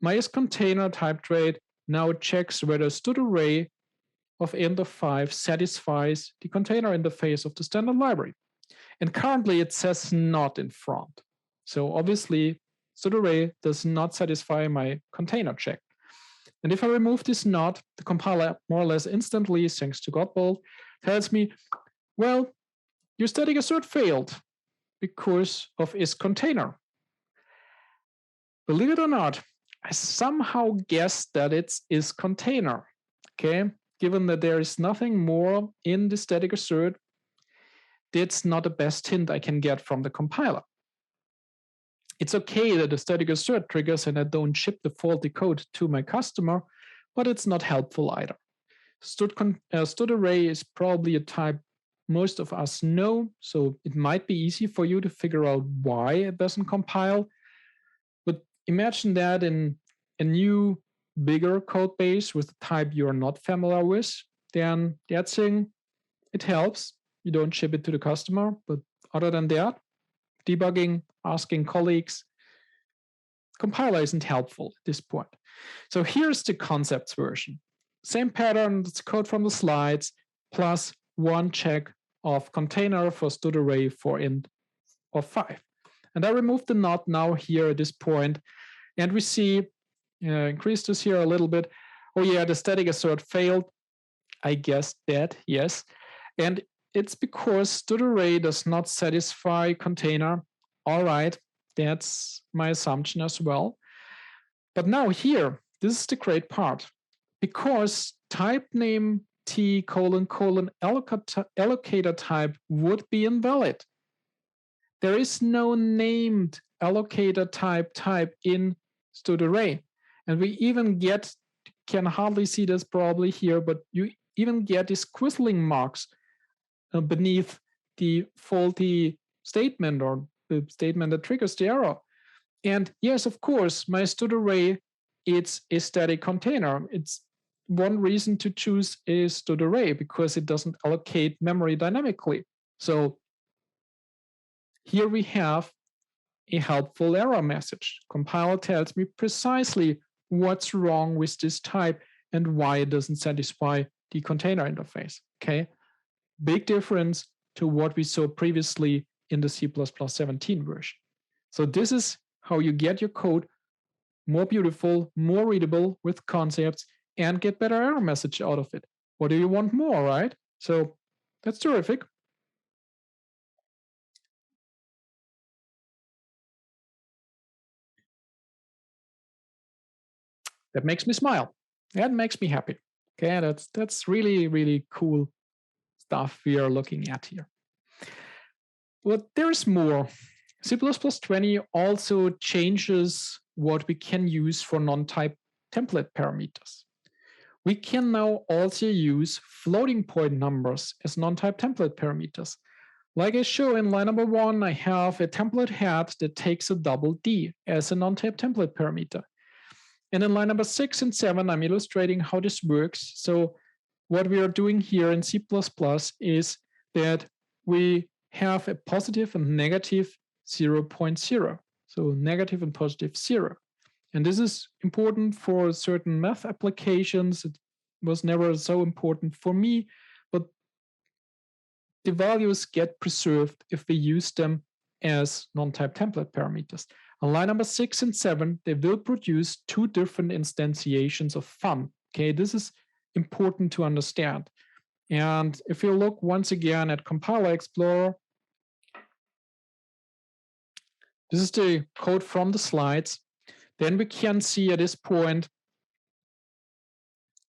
my is container type trait now checks whether stud array of int of 5 satisfies the container interface of the standard library. And currently it says not in front. So obviously stud array does not satisfy my container check. And if I remove this not, the compiler more or less instantly, thanks to Godbolt, tells me, well, your static assert failed because of is container. Believe it or not, I somehow guessed that it's is container, okay? Given that there is nothing more in the static assert, that's not the best hint I can get from the compiler. It's okay that the static assert triggers and I don't ship the faulty code to my customer, but it's not helpful either. Stud array is probably a type most of us know, so it might be easy for you to figure out why it doesn't compile. But imagine that in a new, bigger code base with a type you're not familiar with, then that thing, it helps. You don't ship it to the customer, but other than that, debugging, asking colleagues, compiler isn't helpful at this point. So here's the concepts version. Same pattern, it's code from the slides, plus one check of container for stud array for int of 5. And I removed the not now here at this point, and we see, increase this here a little bit. Oh yeah, the static assert failed. I guessed that, yes. And it's because stud array does not satisfy container. All right, that's my assumption as well. But now here, this is the great part. because type name T : allocator type would be invalid. There is no named allocator type in std array. And we even can hardly see this probably here, but you even get these quizzling marks beneath the faulty statement or the statement that triggers the error. And yes, of course, my std array, it's a static container. It's one reason to choose a std array, because it doesn't allocate memory dynamically. So here we have a helpful error message. Compiler tells me precisely what's wrong with this type and why it doesn't satisfy the container interface. Okay, big difference to what we saw previously in the C++ 17 version. So this is how you get your code more beautiful, more readable with concepts, and get better error message out of it. What do you want more, right? So that's terrific. That makes me smile. That makes me happy. Okay, that's really, really cool stuff we are looking at here. But there's more. C++ 20 also changes what we can use for non-type template parameters. We can now also use floating point numbers as non-type template parameters. Like I show in line number 1, I have a template head that takes a double D as a non-type template parameter. And in line number 6 and 7, I'm illustrating how this works. So what we are doing here in C++ is that we have a positive and negative 0.0. So negative and positive 0. And this is important for certain math applications. It was never so important for me, but the values get preserved if we use them as non-type template parameters. On line number 6 and 7, they will produce two different instantiations of fun. Okay, this is important to understand. And if you look once again at Compiler Explorer, this is the code from the slides, then we can see at this point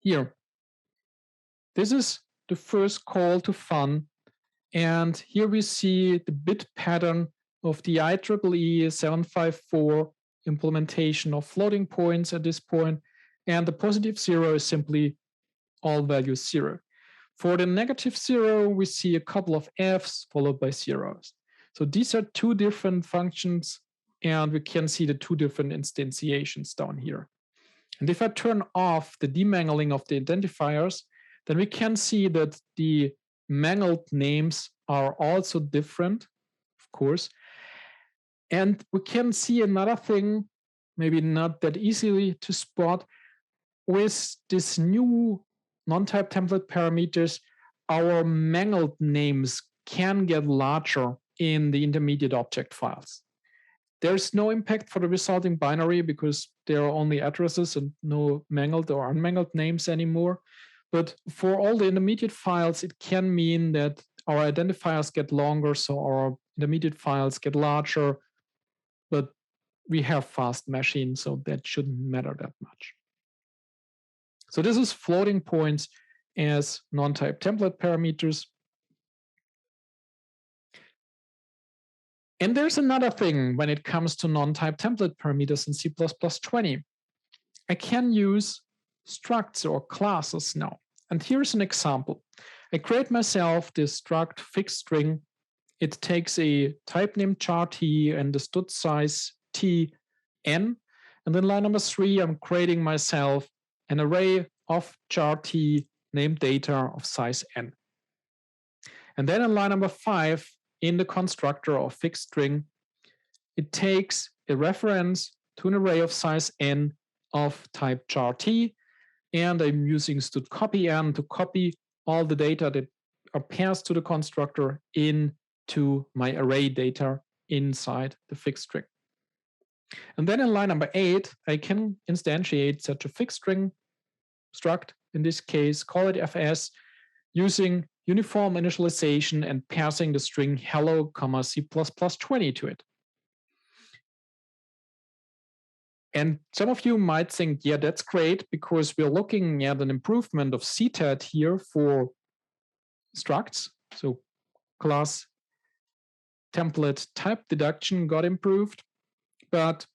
here, this is the first call to fun. And here we see the bit pattern of the IEEE 754 implementation of floating points at this point. And the positive 0 is simply all values 0. For the negative 0, we see a couple of Fs followed by zeros. So these are two different functions, and we can see the two different instantiations down here. And if I turn off the demangling of the identifiers, then we can see that the mangled names are also different, of course. And we can see another thing, maybe not that easily to spot, with this new non-type template parameters, our mangled names can get larger in the intermediate object files. There's no impact for the resulting binary because there are only addresses and no mangled or unmangled names anymore. But for all the intermediate files, it can mean that our identifiers get longer, so our intermediate files get larger, but we have fast machines, so that shouldn't matter that much. So this is floating points as non-type template parameters. And there's another thing when it comes to non-type template parameters in C++ 20. I can use structs or classes now. And here's an example. I create myself this struct fixed string. It takes a type name char t and the stud size t n. And then line number 3, I'm creating myself an array of char t named data of size n. And then in line number 5, in the constructor of fixed string, it takes a reference to an array of size n of type char t, and I'm using stud copy n to copy all the data that are passed to the constructor into my array data inside the fixed string. And then in line number 8, I can instantiate such a fixed string struct, in this case, call it fs, using uniform initialization and passing the string hello, C++ 20 to it. And some of you might think, yeah, that's great, because we're looking at an improvement of CTAD here for structs. So class template type deduction got improved, but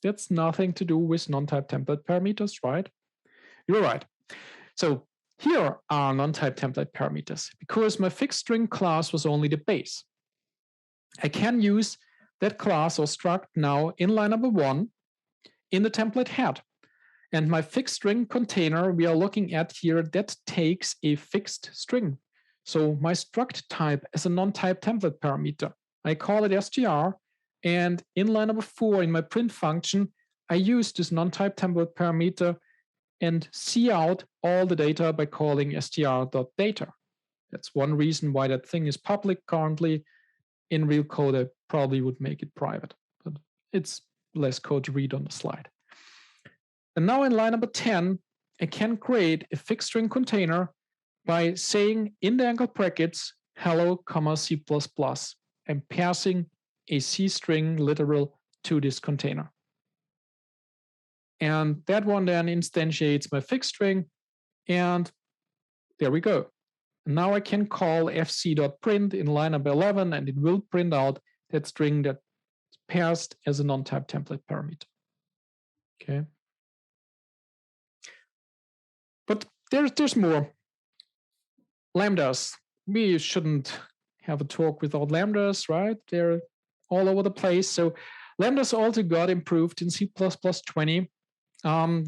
that's nothing to do with non-type template parameters, right? You're right. So here are non-type template parameters. Because my fixed string class was only the base, I can use that class or struct now in line number 1 in the template head. And my fixed string container we are looking at here, that takes a fixed string. So my struct type is a non-type template parameter. I call it str, and in line number 4 in my print function, I use this non-type template parameter and see out all the data by calling str.data. That's one reason why that thing is public currently. In real code, I probably would make it private, but it's less code to read on the slide. And now in line number 10, I can create a fixed string container by saying in the angle brackets, hello, C++, and passing a C string literal to this container. And that one then instantiates my fixed string, and there we go. Now I can call fc.print in line number 11, and it will print out that string that's passed as a non-type template parameter. Okay. But there's more. Lambdas. We shouldn't have a talk without lambdas, right? They're all over the place. So lambdas also got improved in C++20.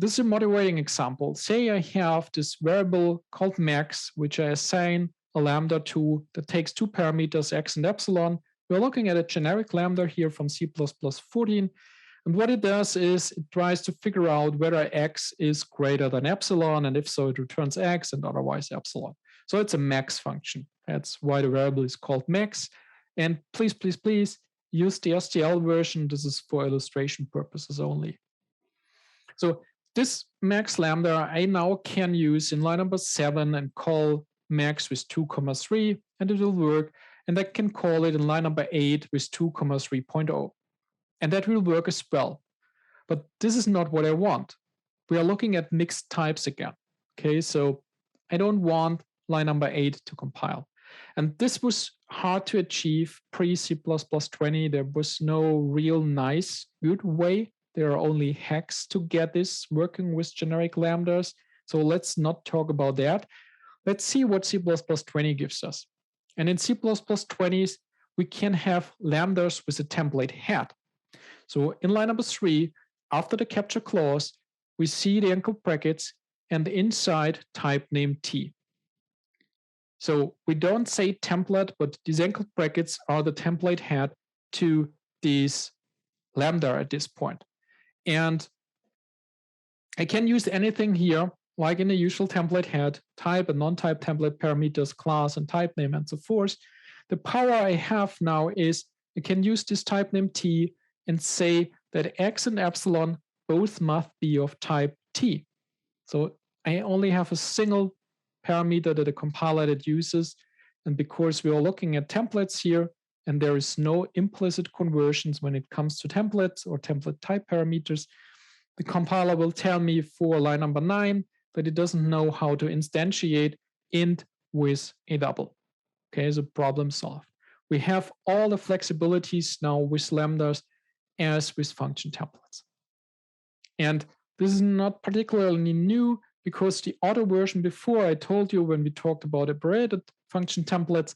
This is a motivating example. Say I have this variable called max, which I assign a lambda to that takes 2 parameters, x and epsilon. We're looking at a generic lambda here from C++14. And what it does is it tries to figure out whether x is greater than epsilon, and if so, it returns x and otherwise epsilon. So it's a max function. That's why the variable is called max. And please, please, please use the STL version. This is for illustration purposes only. So this max lambda I now can use in line number 7 and call max with 2,3, and it will work. And I can call it in line number 8 with 2,3.0. And that will work as well. But this is not what I want. We are looking at mixed types again. Okay, so I don't want line number 8 to compile. And this was hard to achieve pre-C++20. There was no real nice, good way. There are only hacks to get this working with generic lambdas. So let's not talk about that. Let's see what C++20 gives us. And in C++20s, we can have lambdas with a template head. So in line number 3, after the capture clause, we see the angle brackets and inside type name T. So we don't say template, but these angle brackets are the template head to this lambda at this point. And I can use anything here, like in the usual template head, type and non-type template parameters, class and type name, and so forth. The power I have now is I can use this type name T and say that x and epsilon both must be of type T. So I only have a single parameter that a compiler that uses. And because we are looking at templates here, and there is no implicit conversions when it comes to templates or template type parameters, the compiler will tell me for line number 9 that it doesn't know how to instantiate int with a double. Okay, so problem solved. We have all the flexibilities now with lambdas as with function templates. And this is not particularly new because the auto version before I told you when we talked about operated function templates,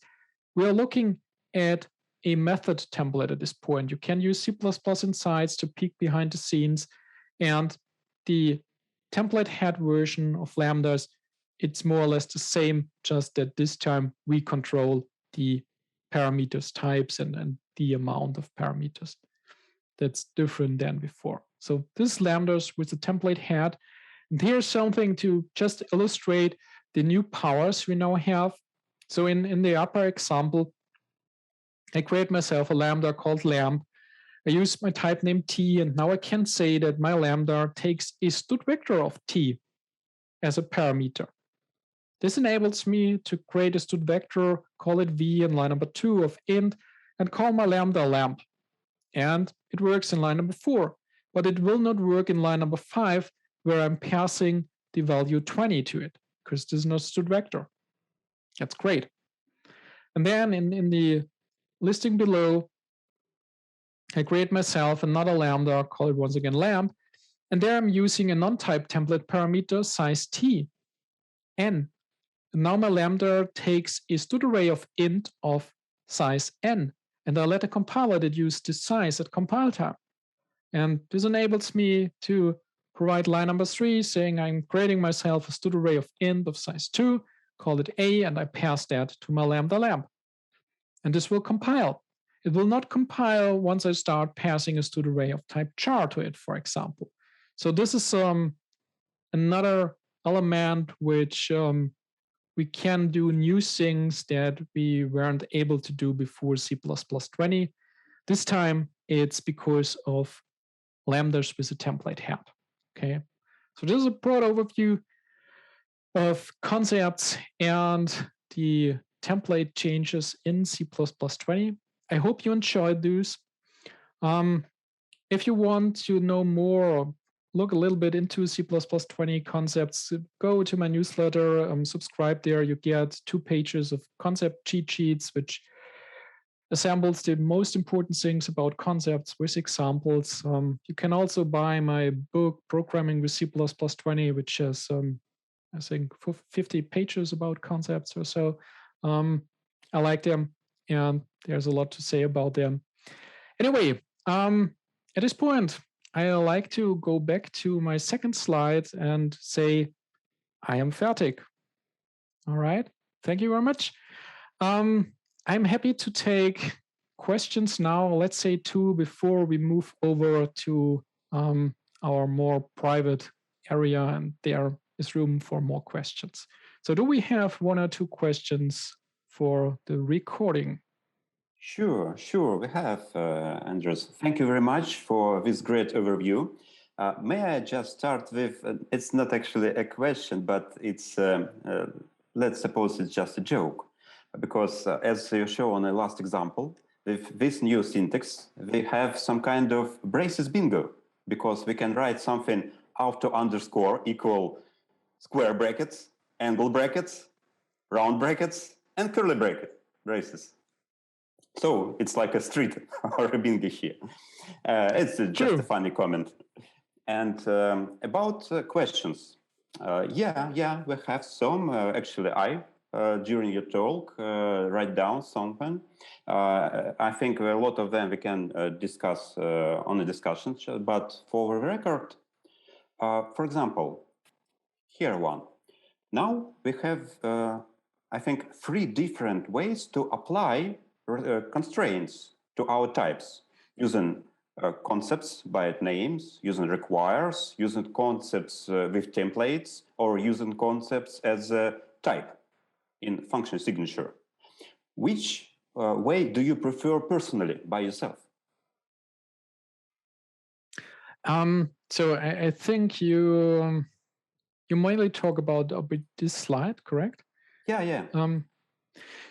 we are looking at a method template at this point. You can use C++ insights to peek behind the scenes, and the template head version of lambdas, it's more or less the same, just that this time we control the parameters types and the amount of parameters. That's different than before. So this lambdas with the template head. And here's something to just illustrate the new powers we now have. So in the upper example, I create myself a lambda called lamp. I use my type name T, and now I can say that my lambda takes a stud vector of T as a parameter. This enables me to create a stud vector, call it V in line number 2 of int, and call my lambda lamp. And it works in line number 4. but it will not work in line number 5, where I'm passing the value 20 to it, because this is not a std vector. That's great. And then in the listing below, I create myself another lambda, call it once again lamb, and there I'm using a non-type template parameter size t, n. And now my lambda takes a std array of int of size n, and I let the compiler deduce this size at compile time. And this enables me to provide line number 3, saying I'm creating myself a std array of int of size 2, call it a, and I pass that to my lambda lamb. And this will compile. It will not compile once I start passing a std array of type char to it, for example. So this is another element which we can do new things that we weren't able to do before C++20. This time it's because of lambdas with a template head. Okay, so this is a broad overview of concepts and the template changes in C++20. I hope you enjoyed these. If you want to know more or look a little bit into C++20 concepts, go to my newsletter, subscribe there. You get 2 pages of concept cheat sheets, which assembles the most important things about concepts with examples. You can also buy my book, Programming with C++20, which has, I think, 50 pages about concepts or so. I like them, and there's a lot to say about them. Anyway, at this point, I like to go back to my second slide and say, I am Fertig. All right, thank you very much. I'm happy to take questions now, let's say 2, before we move over to our more private area, and there is room for more questions. So do we have 1 or 2 questions for the recording? Sure, we have, Andreas. Thank you very much for this great overview. May I just start with, it's not actually a question, but it's, let's suppose it's just a joke. Because as you show on the last example, with this new syntax, we have some kind of braces bingo, because we can write something auto underscore equal square brackets, angle brackets, round brackets, and curly braces. So it's like a street or a bingo here. It's just a funny comment. And about questions. Yeah, we have some. Actually, during your talk, write down something. I think a lot of them we can discuss on the discussion, but for the record, for example, here one. Now we have, I think, 3 different ways to apply constraints to our types, using concepts by names, using requires, using concepts with templates, or using concepts as a type in function signature. Which way do you prefer personally by yourself? So I think you mainly talk about this slide, correct? Yeah.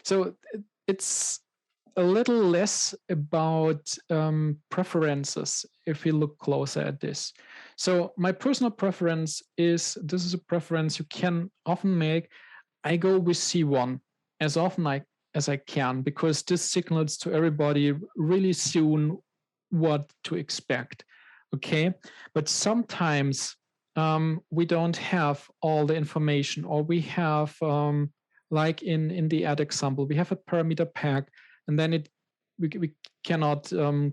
So it's a little less about preferences if we look closer at this. So my personal preference is, this is a preference you can often make, I go with C1 as often as I can, because this signals to everybody really soon what to expect, okay? But sometimes we don't have all the information, or we have, like in the add example, we have a parameter pack, and then we cannot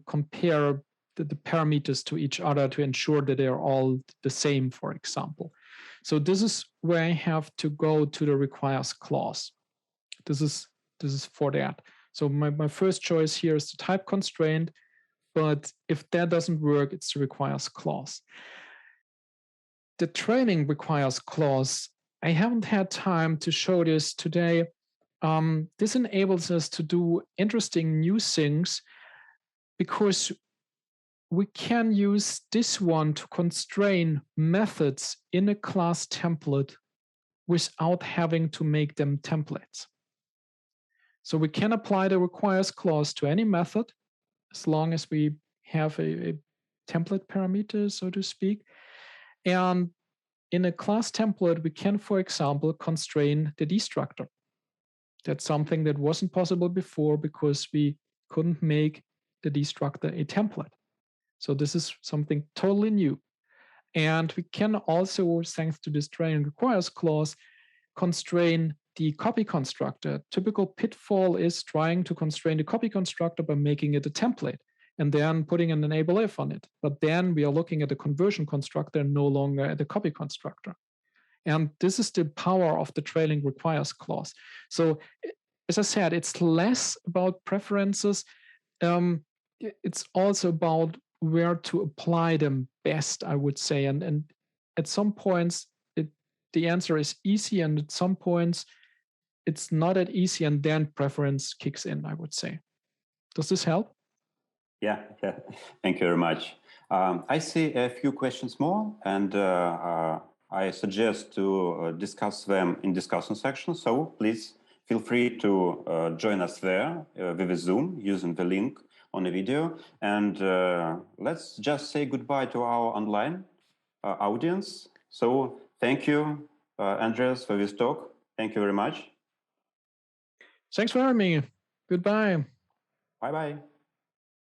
compare the parameters to each other to ensure that they're all the same, for example. So this is where I have to go to the requires clause. This is for that. So my first choice here is the type constraint, but if that doesn't work, it's the requires clause. The training requires clause, I haven't had time to show this today. This enables us to do interesting new things, because we can use this one to constrain methods in a class template without having to make them templates. So we can apply the requires clause to any method, as long as we have a template parameters, so to speak. And in a class template, we can, for example, constrain the destructor. That's something that wasn't possible before because we couldn't make the destructor a template. So this is something totally new. And we can also, thanks to this training requires clause, constrain the copy constructor. Typical pitfall is trying to constrain the copy constructor by making it a template and then putting an enable if on it. But then we are looking at the conversion constructor and no longer at the copy constructor. And this is the power of the trailing requires clause. So as I said, it's less about preferences. It's also about where to apply them best, I would say. And at some points, the answer is easy, and at some points, it's not that easy, and then preference kicks in, I would say. Does this help? Yeah. Thank you very much. I see a few questions more, and I suggest to discuss them in discussion section. So please feel free to join us there with Zoom using the link on the video. And let's just say goodbye to our online audience. So thank you, Andreas, for this talk. Thank you very much. Thanks for having me. Goodbye. Bye-bye.